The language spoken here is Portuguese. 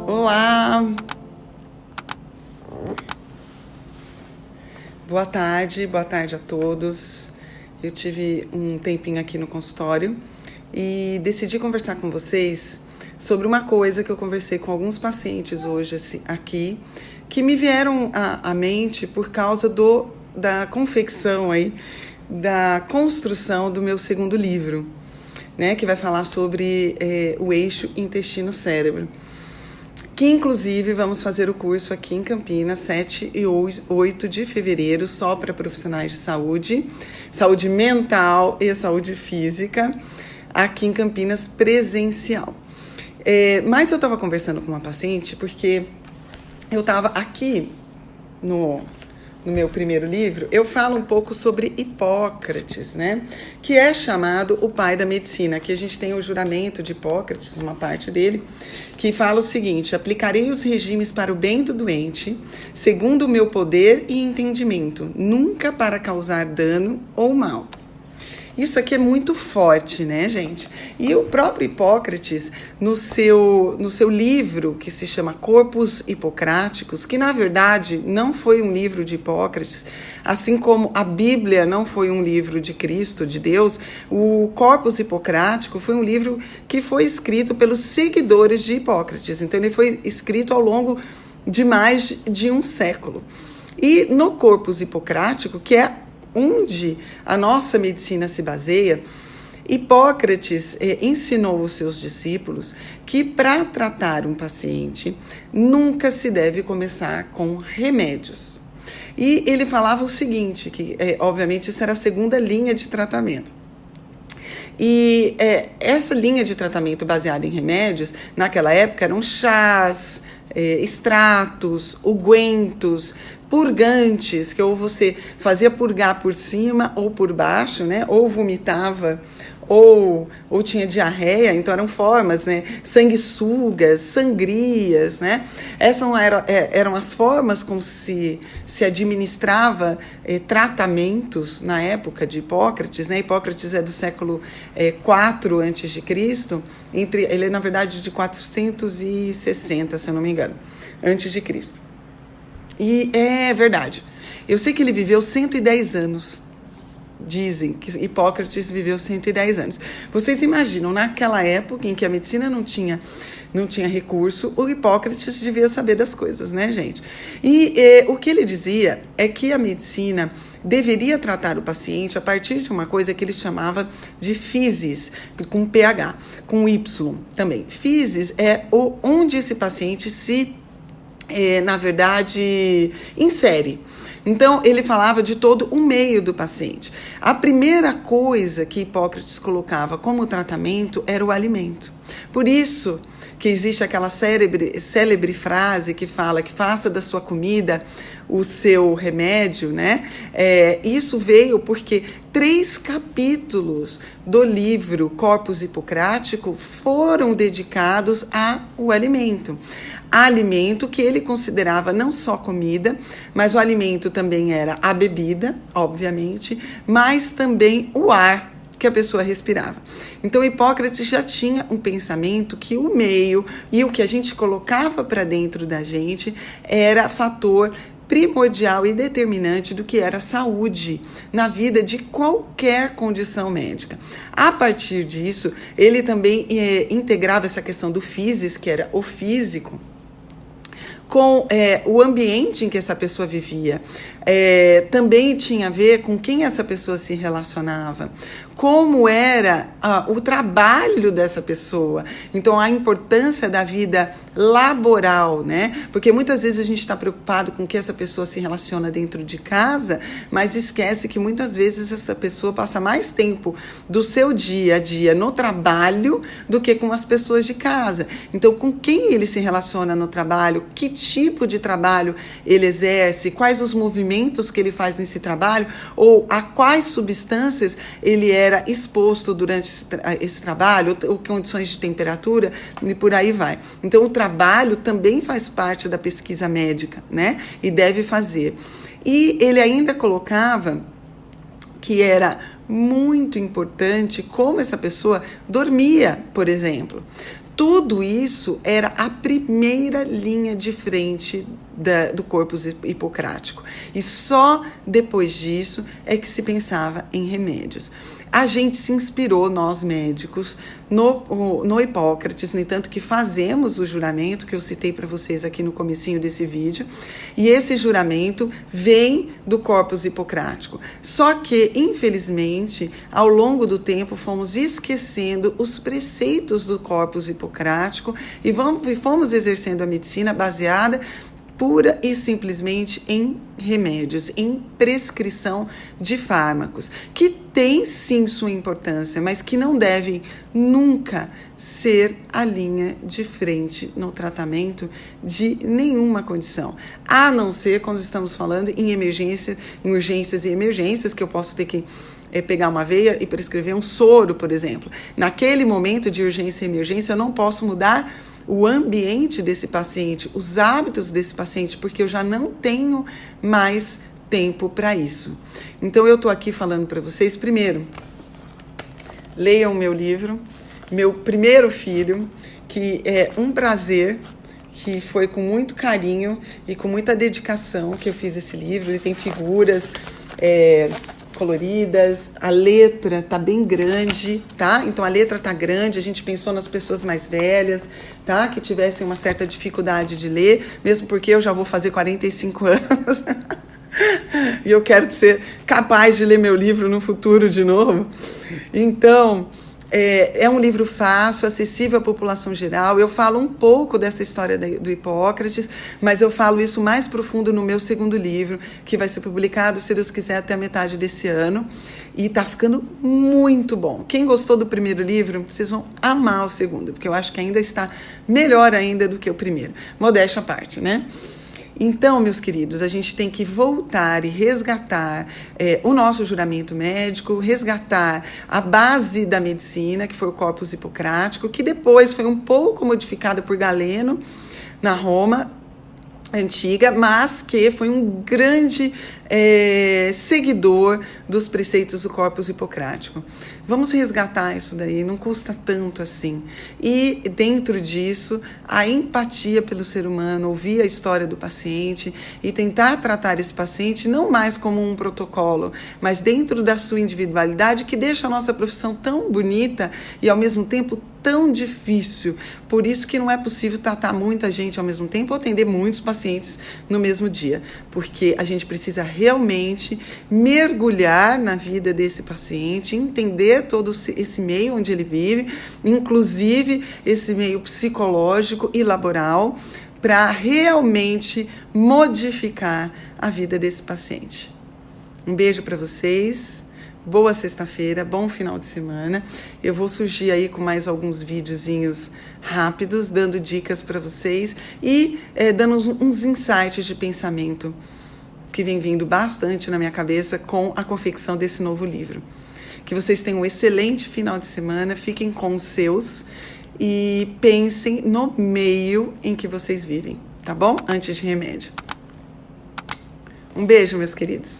Olá, boa tarde a todos. Eu tive um tempinho aqui no consultório e decidi conversar com vocês sobre uma coisa que eu conversei com alguns pacientes hoje aqui, que me vieram à mente por causa da confecção aí, da construção do meu segundo livro, né, que vai falar sobre o eixo intestino-cérebro. Que inclusive vamos fazer o curso aqui em Campinas, 7 e 8 de fevereiro, só para profissionais de saúde mental e saúde física, aqui em Campinas, presencial. Mas eu estava conversando com uma paciente porque eu estava aqui no meu primeiro livro, eu falo um pouco sobre Hipócrates, né? Que é chamado o pai da medicina. Aqui a gente tem o juramento de Hipócrates, uma parte dele, que fala o seguinte: aplicarei os regimes para o bem do doente, segundo o meu poder e entendimento, nunca para causar dano ou mal. Isso aqui é muito forte, né, gente? E o próprio Hipócrates, no seu livro, que se chama Corpus Hipocráticos, que na verdade não foi um livro de Hipócrates, assim como a Bíblia não foi um livro de Cristo, de Deus, o Corpus Hipocrático foi um livro que foi escrito pelos seguidores de Hipócrates. Então ele foi escrito ao longo de mais de um século. E no Corpus Hipocrático, que é onde a nossa medicina se baseia, Hipócrates ensinou os seus discípulos que para tratar um paciente nunca se deve começar com remédios. E ele falava o seguinte, que obviamente isso era a segunda linha de tratamento. E essa linha de tratamento baseada em remédios, naquela época eram chás, extratos, ungüentos, purgantes, que ou você fazia purgar por cima ou por baixo, né? Ou vomitava, ou tinha diarreia, então eram formas, né? Sanguessugas, sangrias, né? Essas eram as formas como se administrava tratamentos na época de Hipócrates, né? Hipócrates é do século IV a.C., ele é, na verdade, de 460, se eu não me engano, antes de Cristo. E é verdade. Eu sei que ele viveu 110 anos. Dizem que Hipócrates viveu 110 anos. Vocês imaginam, naquela época em que a medicina não tinha recurso, o Hipócrates devia saber das coisas, né, gente? E o que ele dizia é que a medicina deveria tratar o paciente a partir de uma coisa que ele chamava de physis, com pH, com Y também. Physis é onde esse paciente na verdade, insere. Então, ele falava de todo o meio do paciente. A primeira coisa que Hipócrates colocava como tratamento era o alimento. Por isso que existe aquela célebre frase que fala que faça da sua comida o seu remédio, né? Isso veio porque 3 capítulos do livro Corpus Hipocrático foram dedicados ao alimento. Alimento que ele considerava não só comida, mas o alimento também era a bebida, obviamente, mas também o ar que a pessoa respirava. Então, Hipócrates já tinha um pensamento que o meio e o que a gente colocava para dentro da gente era fator primordial e determinante do que era a saúde na vida de qualquer condição médica. A partir disso, ele também integrava essa questão do physis, que era o físico, com o ambiente em que essa pessoa vivia. Também tinha a ver com quem essa pessoa se relacionava, como era o trabalho dessa pessoa. Então, a importância da vida laboral, né? Porque muitas vezes a gente está preocupado com que essa pessoa se relaciona dentro de casa, mas esquece que muitas vezes essa pessoa passa mais tempo do seu dia a dia no trabalho do que com as pessoas de casa. Então, com quem ele se relaciona no trabalho, que tipo de trabalho ele exerce, quais os movimentos que ele faz nesse trabalho, ou a quais substâncias ele era exposto durante esse trabalho, ou condições de temperatura, e por aí vai. Então, o trabalho também faz parte da pesquisa médica, né? E deve fazer. E ele ainda colocava que era muito importante como essa pessoa dormia, por exemplo. Tudo isso era a primeira linha de frente do corpus hipocrático. E só depois disso é que se pensava em remédios. A gente se inspirou, nós médicos, no Hipócrates, no entanto que fazemos o juramento, que eu citei para vocês aqui no comecinho desse vídeo, e esse juramento vem do corpus hipocrático. Só que, infelizmente, ao longo do tempo, fomos esquecendo os preceitos do corpus hipocrático e fomos exercendo a medicina baseada pura e simplesmente em remédios, em prescrição de fármacos, que tem sim sua importância, mas que não devem nunca ser a linha de frente no tratamento de nenhuma condição, a não ser quando estamos falando em emergência, em urgências e emergências, que eu posso ter que pegar uma veia e prescrever um soro, por exemplo. Naquele momento de urgência e emergência, eu não posso mudar o ambiente desse paciente, os hábitos desse paciente, porque eu já não tenho mais tempo para isso. Então, eu estou aqui falando para vocês, primeiro, leiam o meu livro, meu primeiro filho, que é um prazer, que foi com muito carinho e com muita dedicação que eu fiz esse livro. Ele tem figuras coloridas, a letra tá bem grande, tá? Então a letra tá grande, a gente pensou nas pessoas mais velhas, tá? Que tivessem uma certa dificuldade de ler, mesmo porque eu já vou fazer 45 anos e eu quero ser capaz de ler meu livro no futuro de novo. Então, é um livro fácil, acessível à população geral. Eu falo um pouco dessa história do Hipócrates, mas eu falo isso mais profundo no meu segundo livro, que vai ser publicado, se Deus quiser, até a metade desse ano. E tá ficando muito bom. Quem gostou do primeiro livro, vocês vão amar o segundo, porque eu acho que ainda está melhor ainda do que o primeiro. Modéstia à parte, né? Então, meus queridos, a gente tem que voltar e resgatar o nosso juramento médico, resgatar a base da medicina, que foi o corpus hipocrático, que depois foi um pouco modificado por Galeno na Roma antiga, mas que foi um grande seguidor dos preceitos do corpus hipocrático. Vamos resgatar isso daí, não custa tanto assim. E dentro disso, a empatia pelo ser humano, ouvir a história do paciente e tentar tratar esse paciente não mais como um protocolo, mas dentro da sua individualidade, que deixa a nossa profissão tão bonita e ao mesmo tempo tão difícil. Por isso que não é possível tratar muita gente ao mesmo tempo ou atender muitos pacientes no mesmo dia, porque a gente precisa realmente mergulhar na vida desse paciente, entender todo esse meio onde ele vive, inclusive esse meio psicológico e laboral, para realmente modificar a vida desse paciente. Um beijo para vocês. Boa sexta-feira, bom final de semana. Eu vou surgir aí com mais alguns videozinhos rápidos, dando dicas para vocês e dando uns insights de pensamento que vem vindo bastante na minha cabeça com a confecção desse novo livro. Que vocês tenham um excelente final de semana, fiquem com os seus e pensem no meio em que vocês vivem, tá bom? Antes de remédio. Um beijo, meus queridos.